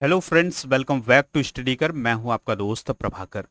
Hello friends, welcome back to study कर। मैं हूं आपका दोस्त प्रभाकर।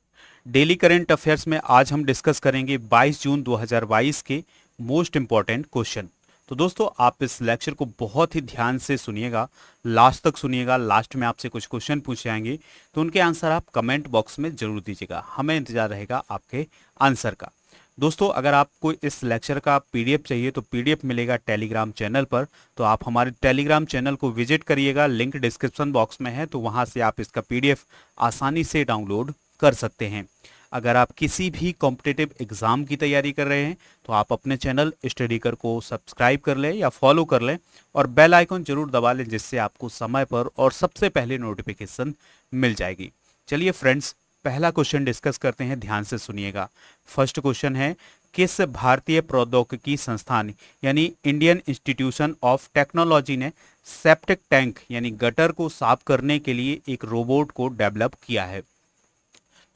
डेली करंट अफेयर्स में आज हम डिस्कस करेंगे 22 जून 2022 के मोस्ट इंपॉर्टेंट क्वेश्चन। तो दोस्तों, आप इस लेक्चर को बहुत ही ध्यान से सुनिएगा, लास्ट तक सुनिएगा। लास्ट में आपसे कुछ क्वेश्चन पूछे जाएंगे, तो उनके आंसर आप कमेंट बॉक्स में जरूर दीजिएगा। हमें इंतजार रहेगा आपके आंसर का। दोस्तों, अगर आपको इस लेक्चर का पीडीएफ चाहिए तो पीडीएफ मिलेगा टेलीग्राम चैनल पर। तो आप हमारे टेलीग्राम चैनल को विजिट करिएगा, लिंक डिस्क्रिप्शन बॉक्स में है, तो वहां से आप इसका पीडीएफ आसानी से डाउनलोड कर सकते हैं। अगर आप किसी भी कॉम्पिटिटिव एग्जाम की तैयारी कर रहे हैं तो आप अपने चैनल स्टडी कर को सब्सक्राइब कर लें या फॉलो कर लें और बेल आइकन जरूर दबा लें, जिससे आपको समय पर और सबसे पहले नोटिफिकेशन मिल जाएगी। चलिए फ्रेंड्स, पहला क्वेश्चन डिस्कस करते हैं, ध्यान से सुनिएगा। फर्स्ट क्वेश्चन है, किस भारतीय प्रौद्योगिकी संस्थान यानी इंडियन इंस्टीट्यूशन ऑफ टेक्नोलॉजी ने सेप्टिक टैंक यानी गटर को साफ करने के लिए एक रोबोट को डेवलप किया है?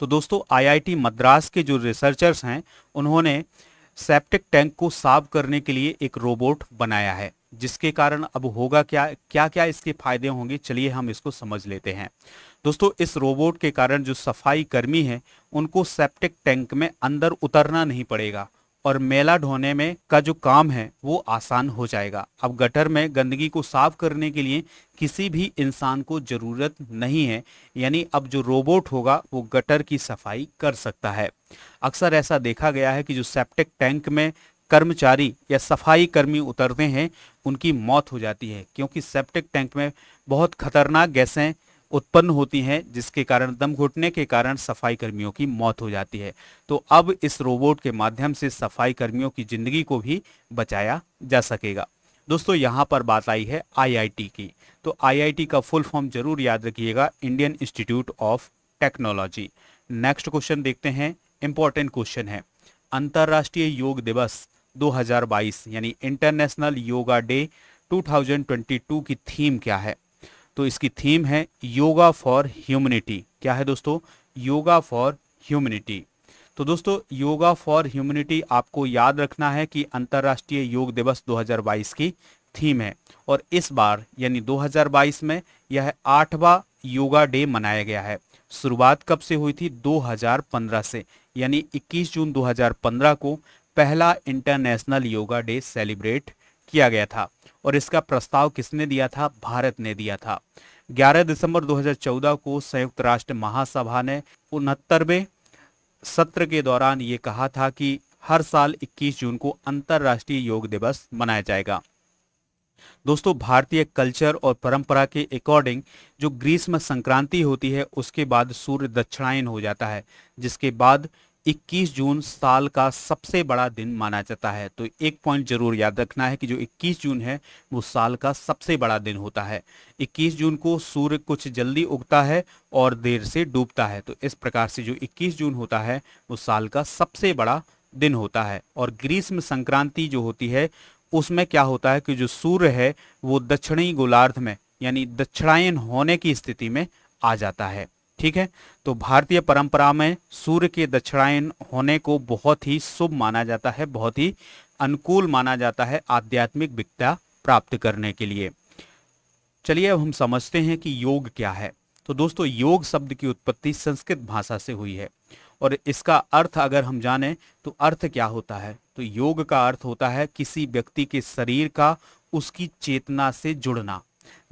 तो दोस्तों, आईआईटी मद्रास के जो रिसर्चर्स हैं, उन्होंने सेप्टिक टैंक को साफ करने के लिए एक रोबोट बनाया है, जिसके कारण अब होगा क्या क्या क्या इसके फायदे होंगे, चलिए हम इसको समझ लेते हैं। दोस्तों, इस रोबोट के कारण जो सफाई कर्मी हैं, उनको सेप्टिक टैंक में अंदर उतरना नहीं पड़ेगा और मैला ढोने में का जो काम है वो आसान हो जाएगा। अब गटर में गंदगी को साफ करने के लिए किसी भी इंसान को जरूरत नहीं है, यानी अब जो रोबोट होगा वो गटर की सफाई कर सकता है। अक्सर ऐसा देखा गया है कि जो सेप्टिक टैंक में कर्मचारी या सफाई कर्मी उतरते हैं, उनकी मौत हो जाती है, क्योंकि सेप्टिक टैंक में बहुत खतरनाक गैसें उत्पन्न होती हैं, जिसके कारण दम घुटने के कारण सफाई कर्मियों की मौत हो जाती है। तो अब इस रोबोट के माध्यम से सफाई कर्मियों की जिंदगी को भी बचाया जा सकेगा। दोस्तों, यहाँ पर बात आई है आईआईटी की, तो आईआईटी का फुल फॉर्म जरूर याद रखिएगा, Indian institute of technology. Next question देखते हैं, इंपॉर्टेंट क्वेश्चन है। अंतर्राष्ट्रीय योग दिवस 2022 यानी इंटरनेशनल योगा डे 2022 की थीम क्या है? तो इसकी थीम है योगा फॉर ह्यूमनिटी। क्या है दोस्तों? Yoga for humanity. तो दोस्तों, योगा फॉर ह्यूमनिटी आपको याद रखना है कि अंतर्राष्ट्रीय योग दिवस 2022 की थीम है, और इस बार यानी 2022 में यह 8वां योगा डे मनाया गया है। शुरुआत कब से हुई थी? 2015 से, यानी 21 जून 2015 को पहला इंटरनेशनल योगा डे सेलिब्रेट किया गया था। और इसका प्रस्ताव किसने दिया था? भारत ने दिया था। 11 दिसंबर 2014 को संयुक्त राष्ट्र महासभा ने 69वें सत्र के दौरान ये कहा था कि हर साल 21 जून को अंतर्राष्ट्रीय योग दिवस मनाया जाएगा। दोस्तों, भारतीय कल्चर और परंपरा के अकॉर्डिंग जो ग्रीष्म संक्रांति होती है, उसके बाद सूर्य दक्षिणायन हो जाता है, जिसके बाद 21 जून साल का सबसे बड़ा दिन माना जाता है। तो एक पॉइंट जरूर याद रखना है कि जो 21 जून है वो साल का सबसे बड़ा दिन होता है। 21 जून को सूर्य कुछ जल्दी उगता है और देर से डूबता है, तो इस प्रकार से जो 21 जून होता है वो साल का सबसे बड़ा दिन होता है। और ग्रीष्म संक्रांति जो होती है, उसमें क्या होता है कि जो सूर्य है वो दक्षिणी गोलार्ध में यानी दक्षिणायन होने की स्थिति में आ जाता है। ठीक है, तो भारतीय परंपरा में सूर्य के दक्षिणायन होने को बहुत ही शुभ माना जाता है, बहुत ही अनुकूल माना जाता है आध्यात्मिक विद्या प्राप्त करने के लिए। चलिए अब हम समझते हैं कि योग क्या है। तो दोस्तों, योग शब्द की उत्पत्ति संस्कृत भाषा से हुई है, और इसका अर्थ अगर हम जानें तो अर्थ क्या होता है, तो योग का अर्थ होता है किसी व्यक्ति के शरीर का उसकी चेतना से जुड़ना।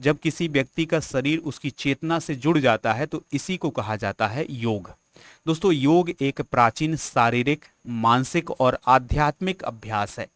जब किसी व्यक्ति का शरीर उसकी चेतना से जुड़ जाता है तो इसी को कहा जाता है योग। दोस्तों, योग एक प्राचीन शारीरिक, मानसिक और आध्यात्मिक अभ्यास है,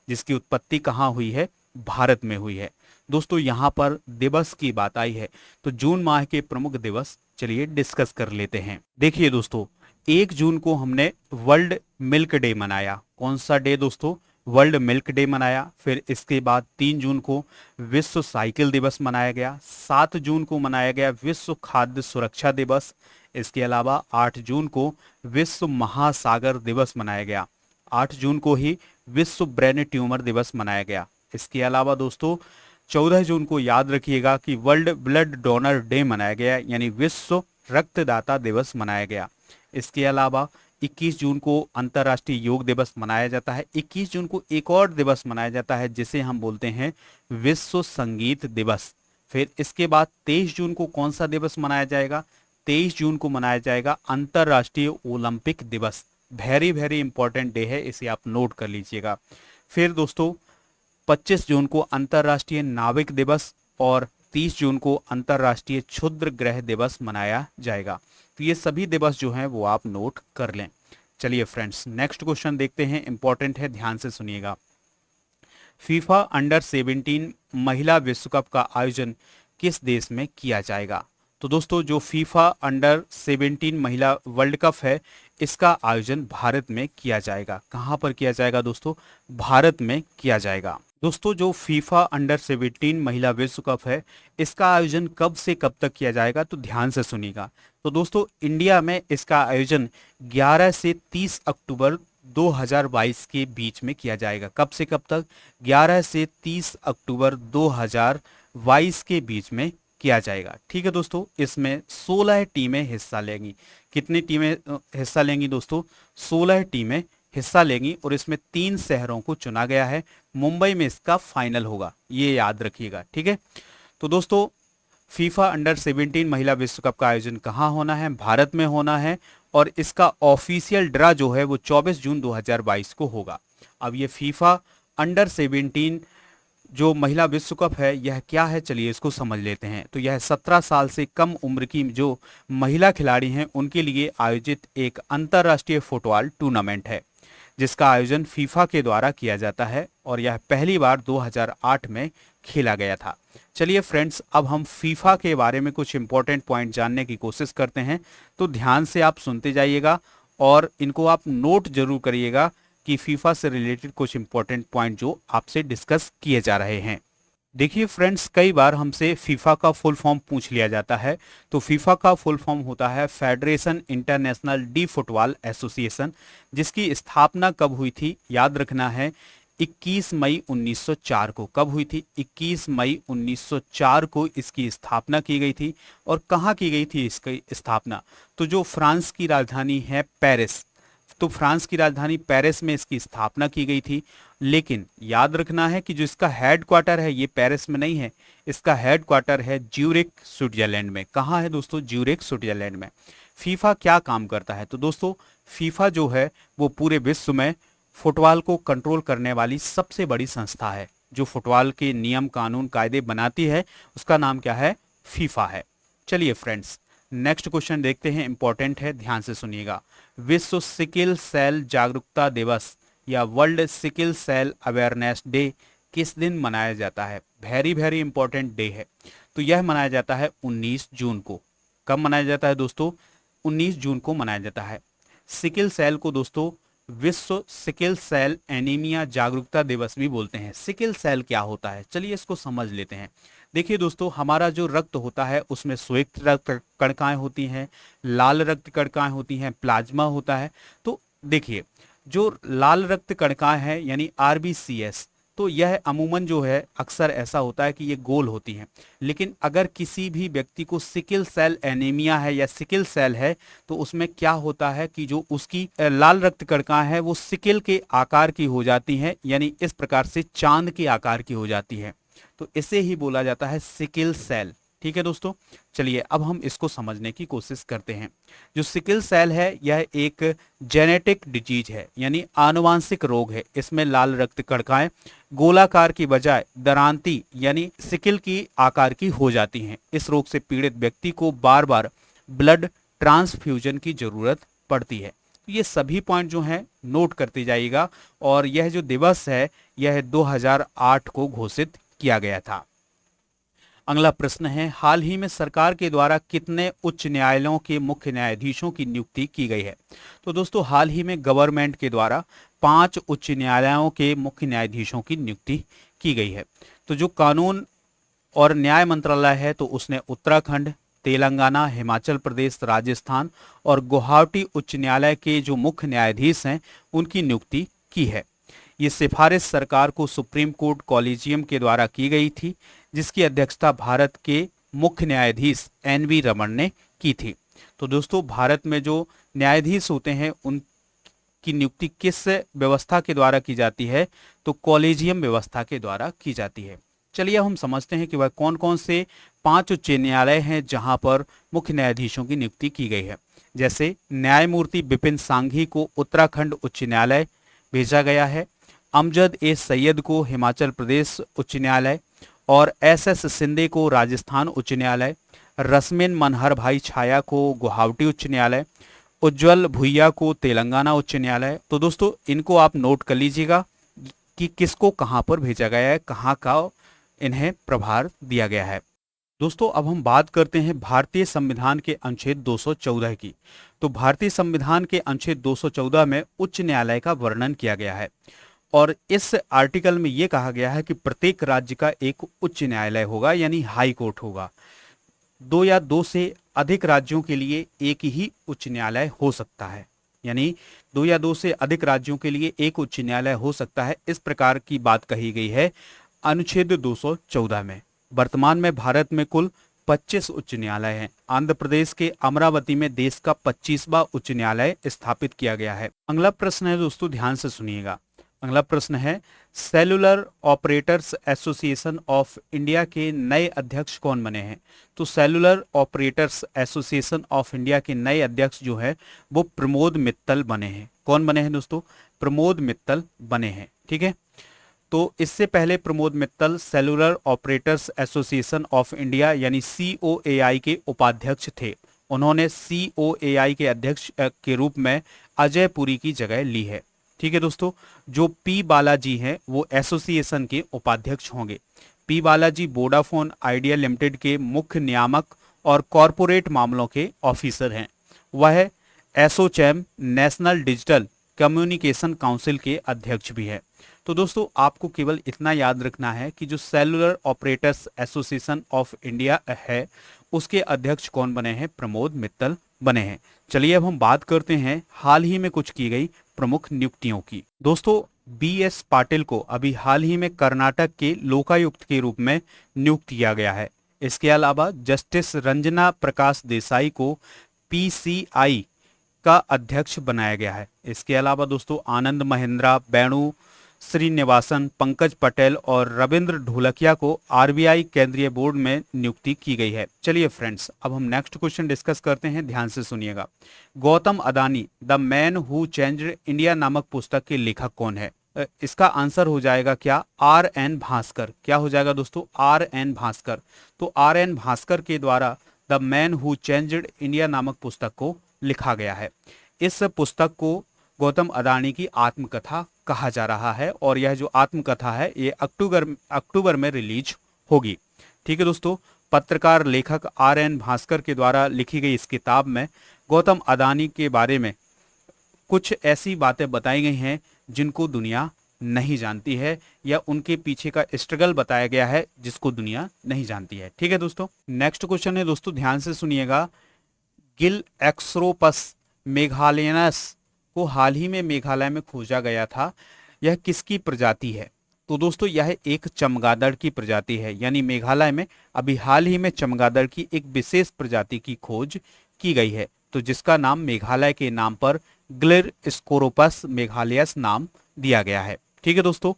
जिसकी उत्पत्ति कहाँ हुई है? भारत में हुई है। दोस्तों, यहाँ पर दिवस की बात आई है, तो जून माह के प्रमुख दिवस चलिए डिस्कस कर लेते हैं। देखिए दोस्तों, 1 जून को हमने वर्ल्ड मिल्क डे मनाया। कौन सा डे दोस्तों? वर्ल्ड मिल्क डे मनाया। फिर इसके बाद 3 जून को विश्व साइकिल दिवस मनाया गया। 7 जून को मनाया गया विश्व खाद्य सुरक्षा दिवस। इसके अलावा 8 जून को विश्व महासागर दिवस मनाया गया। 8 जून को ही विश्व ब्रेन ट्यूमर दिवस मनाया गया। इसके अलावा दोस्तों, 14 जून को याद रखिएगा कि वर्ल्ड ब्लड डोनर डे मनाया गया, यानी विश्व रक्तदाता दिवस मनाया गया। इसके अलावा 21 जून को अंतर्राष्ट्रीय योग दिवस मनाया जाता है। 21 जून को एक और दिवस मनाया जाता है, जिसे हम बोलते हैं विश्व संगीत दिवस। फिर इसके बाद 23 जून को कौन सा दिवस मनाया जाएगा? 23 जून को मनाया जाएगा अंतर्राष्ट्रीय ओलंपिक दिवस। वेरी वेरी इंपॉर्टेंट डे है, इसे आप नोट कर लीजिएगा। फिर दोस्तों 25 जून को अंतर्राष्ट्रीय नाविक दिवस और 30 जून को अंतर्राष्ट्रीय क्षुद्र ग्रह दिवस मनाया जाएगा। तो ये सभी दिवस जो हैं वो आप नोट कर लें। चलिए फ्रेंड्स, नेक्स्ट क्वेश्चन देखते हैं, इंपॉर्टेंट है, ध्यान से सुनिएगा। फीफा अंडर 17 महिला विश्व कप का आयोजन किस देश में किया जाएगा? तो दोस्तों जो फीफा अंडर 17 महिला वर्ल्ड कप है, इसका आयोजन भारत में किया जाएगा। कहां पर किया जाएगा दोस्तों? भारत में किया जाएगा। दोस्तों जो फीफा अंडर 17 महिला विश्व कप है, इसका आयोजन कब से कब तक किया जाएगा? तो ध्यान से सुनिएगा। तो दोस्तों इंडिया में इसका आयोजन 11 से 30 अक्टूबर 2022 के बीच में किया जाएगा। कब से कब तक? 11 से 30 अक्टूबर 2022 के बीच में किया जाएगा। ठीक है दोस्तों, इसमें 16 टीमें हिस्सा लेंगी। कितनी टीमें हिस्सा लेंगी दोस्तों? 16 टीमें हिस्सा लेंगी और इसमें 3 शहरों को चुना गया है। मुंबई में इसका फाइनल होगा, ये याद रखिएगा। ठीक है, तो दोस्तों फीफा अंडर 17 महिला विश्व कप का आयोजन कहाँ होना है? भारत में होना है और इसका ऑफिशियल ड्रा जो है वो 24 जून 2022 को होगा। अब ये फीफा अंडर 17 जो महिला विश्व कप है, यह क्या है? चलिए इसको समझ लेते हैं। तो यह 17 साल से कम उम्र की जो महिला खिलाड़ी हैं उनके लिए आयोजित एक अंतर्राष्ट्रीय फुटबॉल टूर्नामेंट है, जिसका आयोजन फीफा के द्वारा किया जाता है और यह पहली बार 2008 में खेला गया था। चलिए फ्रेंड्स, अब हम फीफा के बारे में कुछ इंपॉर्टेंट पॉइंट जानने की कोशिश करते हैं, तो ध्यान से आप सुनते जाइएगा और इनको आप नोट जरूर करिएगा कि फीफा से रिलेटेड कुछ इंपॉर्टेंट पॉइंट जो आपसे डिस्कस किए जा रहे हैं। देखिए फ्रेंड्स, कई बार हमसे फीफा का फुल फॉर्म पूछ लिया जाता है। तो फीफा का फुल फॉर्म होता है federation international D football association, जिसकी स्थापना कब हुई थी? याद रखना है 21 मई 1904 को। कब हुई थी? 21 मई 1904 को इसकी स्थापना की गई थी। और कहाँ की गई थी इसकी स्थापना? तो जो फ्रांस की राजधानी है पेरिस, तो फ्रांस की राजधानी पेरिस में इसकी स्थापना की गई थी। लेकिन याद रखना है कि जो इसका हेड क्वार्टर है ये पेरिस में नहीं है, इसका हेड क्वार्टर है ज्यूरिख स्विट्जरलैंड में। कहाँ है दोस्तों? ज्यूरिख स्विट्जरलैंड में। फीफा क्या काम करता है? तो दोस्तों फीफा जो है वो पूरे विश्व में फुटबॉल को कंट्रोल करने वाली सबसे बड़ी संस्था है। जो फुटबॉल के नियम कानून कायदे बनाती है उसका नाम क्या है? फीफा है। चलिए फ्रेंड्स, नेक्स्ट क्वेश्चन देखते हैं, इंपॉर्टेंट है, ध्यान से सुनिएगा। विश्व सिकिल सेल जागरूकता दिवस या world sickle cell awareness day किस दिन मनाया जाता है? वेरी वेरी इंपॉर्टेंट डे है। तो यह मनाया जाता है 19 जून को। कब मनाया जाता है दोस्तों? 19 जून को मनाया जाता है। सिकिल सेल को दोस्तों विश्व सिकिल सेल एनीमिया जागरूकता दिवस भी बोलते हैं। सिकिल सेल क्या होता है? चलिए इसको समझ लेते हैं। देखिए दोस्तों, हमारा जो रक्त होता है उसमें श्वेत रक्त कणिकाएं होती हैं, लाल रक्त कणिकाएं होती हैं, प्लाज्मा होता है। तो देखिए, जो लाल रक्त कणिकाएं हैं यानी आरबीसीएस, तो यह अमूमन जो है अक्सर ऐसा होता है कि ये गोल होती हैं। लेकिन अगर किसी भी व्यक्ति को सिकिल सेल एनीमिया है या सिकिल सेल है, तो उसमें क्या होता है कि जो उसकी लाल रक्त कणिकाएं हैं वो सिकिल के आकार की हो जाती हैं, यानी इस प्रकार से चांद के आकार की हो जाती है। तो इसे ही बोला जाता है सिकिल सेल। ठीक है दोस्तों, चलिए अब हम इसको समझने की कोशिश करते हैं। जो सिकिल सेल है यह एक जेनेटिक डिजीज है, यानी आनुवांशिक रोग है। इसमें लाल रक्त कणिकाएं गोलाकार की बजाय दरांती यानी सिकिल की आकार की हो जाती हैं। इस रोग से पीड़ित व्यक्ति को बार बार ब्लड ट्रांसफ्यूजन की जरूरत पड़ती है। ये सभी पॉइंट जो हैं नोट करते जाइएगा। और यह जो दिवस है यह 2008 को घोषित किया गया था। अगला प्रश्न है, हाल ही में सरकार के द्वारा कितने उच्च न्यायालयों के मुख्य न्यायाधीशों की नियुक्ति की गई है? तो दोस्तों हाल ही में गवर्नमेंट के द्वारा 5 उच्च न्यायालयों के मुख्य न्यायाधीशों की नियुक्ति की गई है। तो जो कानून और न्याय मंत्रालय है तो उसने उत्तराखंड, तेलंगाना, हिमाचल प्रदेश, राजस्थान और गुवाहाटी उच्च न्यायालय के जो मुख्य न्यायाधीश हैं उनकी नियुक्ति की है। ये सिफारिश सरकार को सुप्रीम कोर्ट कॉलेजियम के द्वारा की गई थी, जिसकी अध्यक्षता भारत के मुख्य न्यायाधीश एन.वी. रमन ने की थी। तो दोस्तों भारत में जो न्यायाधीश होते हैं उनकी नियुक्ति किस व्यवस्था के द्वारा की जाती है? तो कॉलेजियम व्यवस्था के द्वारा की जाती है। चलिए हम समझते हैं कि वह कौन कौन से 5 उच्च न्यायालय हैं जहां पर मुख्य न्यायाधीशों की नियुक्ति की गई है। जैसे न्यायमूर्ति विपिन सांघी को उत्तराखंड उच्च न्यायालय भेजा गया है, अमजद ए सैयद को हिमाचल प्रदेश उच्च न्यायालय और एस शिंदे को राजस्थान उच्च न्यायालय, रसमिन मनहर भाई छाया को गुवाहाटी उच्च न्यायालय, उज्जवल भुइया को तेलंगाना उच्च न्यायालय। तो दोस्तों इनको आप नोट कर लीजिएगा कि किसको कहां पर भेजा गया है, कहां का इन्हें प्रभार दिया गया है। दोस्तों अब हम बात करते हैं भारतीय संविधान के अनुच्छेद 214 की। तो भारतीय संविधान के अनुच्छेद 214 में उच्च न्यायालय का वर्णन किया गया है और इस आर्टिकल में यह कहा गया है कि प्रत्येक राज्य का एक उच्च न्यायालय होगा, यानी हाई कोर्ट होगा। 2 या 2 से अधिक राज्यों के लिए एक ही उच्च न्यायालय हो सकता है, यानी 2 या 2 से अधिक राज्यों के लिए एक उच्च न्यायालय हो सकता है, इस प्रकार की बात कही गई है अनुच्छेद 214 में। वर्तमान में भारत में कुल 25 उच्च न्यायालय हैं। आंध्र प्रदेश के अमरावती में देश का 25वां उच्च न्यायालय स्थापित किया गया है। अगला प्रश्न है दोस्तों, ध्यान से सुनिएगा। अगला प्रश्न है, cellular operators association of India के नए अध्यक्ष कौन बने हैं? तो cellular operators association of India के नए अध्यक्ष जो है वो प्रमोद मित्तल बने हैं। कौन बने हैं दोस्तों? प्रमोद मित्तल बने हैं। ठीक है, तो इससे पहले Pramod Mittal cellular operators association of India यानी COAI के उपाध्यक्ष थे। उन्होंने COAI के अध्यक्ष के रूप में अजय पुरी की जगह ली है। ठीक है दोस्तों, जो P बालाजी हैं वो एसोसिएशन के उपाध्यक्ष होंगे। P Balaji Vodafone idea limited के मुख्य नियामक और कॉरपोरेट मामलों के ऑफिसर हैं। वह ASSOCHAM national digital communication council के अध्यक्ष भी है। तो दोस्तों आपको केवल इतना याद रखना है कि जो cellular operators association of India है उसके अध्यक्ष कौन बने हैं? प्रमोद मित्तल बने हैं। चलिए अब हम बात करते हैं हाल ही में कुछ की गई प्रमुख नियुक्तियों की। दोस्तों BS पाटिल को अभी हाल ही में कर्नाटक के लोकायुक्त के रूप में नियुक्त किया गया है। इसके अलावा जस्टिस रंजना प्रकाश देसाई को PCI का अध्यक्ष बनाया गया है। इसके अलावा दोस्तों आनंद महिंद्रा, वेणु श्रीनिवासन, पंकज पटेल और रविंद्र ढोलकिया को RBI केंद्रीय बोर्ड में नियुक्ति की गई है। चलिए फ्रेंड्स अब हम नेक्स्ट क्वेश्चन डिस्कस करते हैं, ध्यान से सुनिएगा। Gautam Adani the man who changed India नामक पुस्तक के लेखक कौन है? इसका आंसर हो जाएगा क्या? RN भास्कर। क्या हो जाएगा दोस्तों? RN भास्कर। तो RN भास्कर के द्वारा the man who changed India नामक पुस्तक को लिखा गया है। इस पुस्तक को गौतम अदानी की आत्मकथा कहा जा रहा है और यह जो आत्मकथा है ये अक्टूबर में रिलीज होगी। ठीक है दोस्तों, पत्रकार लेखक RN भास्कर के द्वारा लिखी गई इस किताब में गौतम अदानी के बारे में कुछ ऐसी बातें बताई गई हैं जिनको दुनिया नहीं जानती है या उनके पीछे का स्ट्रगल बताया गया है जिसको दुनिया नहीं जानती है। ठीक है दोस्तों, नेक्स्ट क्वेश्चन है दोस्तों, ध्यान से सुनिएगा। गिल एक्सरोपस मेघालयनस को हाल ही में मेघालय में खोजा गया था। यह किसकी प्रजाति है? तो दोस्तों यह एक चमगादड़ की प्रजाति है, यानी मेघालय में अभी हाल ही में चमगादड़ की एक विशेष प्रजाति की खोज की गई है, तो जिसका नाम मेघालय के नाम पर ग्लिर स्कोरोपस मेघालयस नाम दिया गया है। ठीक है दोस्तों,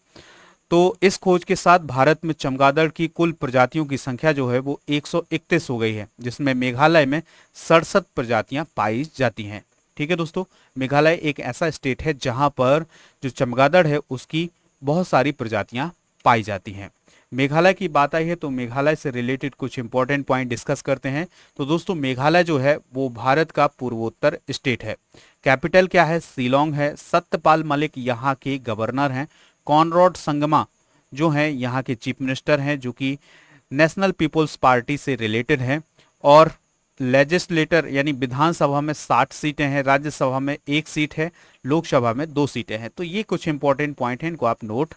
तो इस खोज के साथ भारत में चमगादड़ की कुल प्रजातियों की संख्या जो है वो 131 हो गई है, जिसमें मेघालय में 67 प्रजातियां पाई जाती हैं। ठीक है दोस्तों, मेघालय एक ऐसा स्टेट है जहां पर जो चमगादड़ है उसकी बहुत सारी प्रजातियां पाई जाती हैं। मेघालय की बात आई है तो मेघालय से रिलेटेड कुछ इंपॉर्टेंट पॉइंट डिस्कस करते हैं। तो दोस्तों मेघालय जो है वो भारत का पूर्वोत्तर स्टेट है। कैपिटल क्या है? शिलोंग है। सत्यपाल मलिक यहाँ के गवर्नर हैं। कॉनरॉड संगमा जो हैं यहाँ के चीफ मिनिस्टर हैं, जो कि नेशनल पीपल्स पार्टी से रिलेटेड हैं। और लेजिस्लेटर यानी विधानसभा में 60 सीटें हैं, राज्यसभा में 1 सीट है, लोकसभा में 2 सीटें हैं। तो ये कुछ इंपॉर्टेंट पॉइंट हैं, इनको आप नोट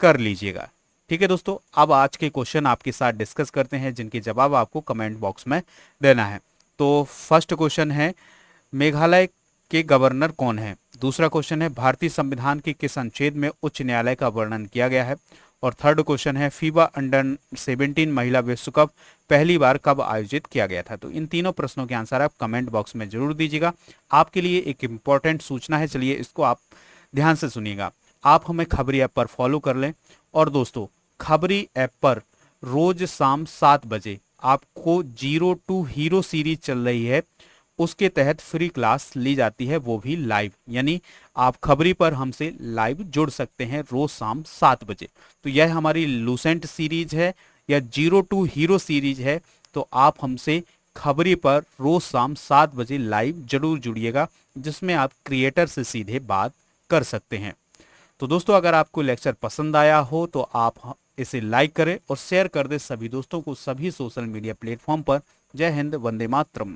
कर लीजिएगा। ठीक है दोस्तों, अब आज के क्वेश्चन आपके साथ डिस्कस करते हैं जिनके जवाब आपको कमेंट बॉक्स में देना है। तो फर्स्ट क्वेश्चन है मेघालय के गवर्नर कौन है? दूसरा क्वेश्चन है भारतीय संविधान के किस अनुच्छेद में उच्च न्यायालय का वर्णन किया गया है? और थर्ड क्वेश्चन है फीबा अंडर 17 महिला विश्व कप पहली बार कब आयोजित किया गया था? तो इन तीनों प्रश्नों के आंसर आप कमेंट बॉक्स में जरूर दीजिएगा। आपके लिए एक इंपॉर्टेंट सूचना है, चलिए इसको आप ध्यान से सुनिएगा। आप हमें खबरी ऐप पर फॉलो कर लें और दोस्तों खबरी ऐप पर रोज शाम 7 बजे आपको जीरो टू हीरो सीरीज चल रही है, उसके तहत फ्री क्लास ली जाती है, वो भी लाइव। यानी आप खबरी पर हमसे लाइव जुड़ सकते हैं रोज शाम 7 बजे। तो यह हमारी लूसेंट सीरीज है या जीरो टू हीरो सीरीज है। तो आप हमसे खबरी पर रोज शाम 7 बजे लाइव जरूर जुड़िएगा, जिसमें आप क्रिएटर से सीधे बात कर सकते हैं। तो दोस्तों, अगर आपको लेक्चर पसंद आया हो तो आप इसे लाइक करें और शेयर कर दें सभी दोस्तों को सभी सोशल मीडिया प्लेटफॉर्म पर। जय हिंद, वंदे मातरम।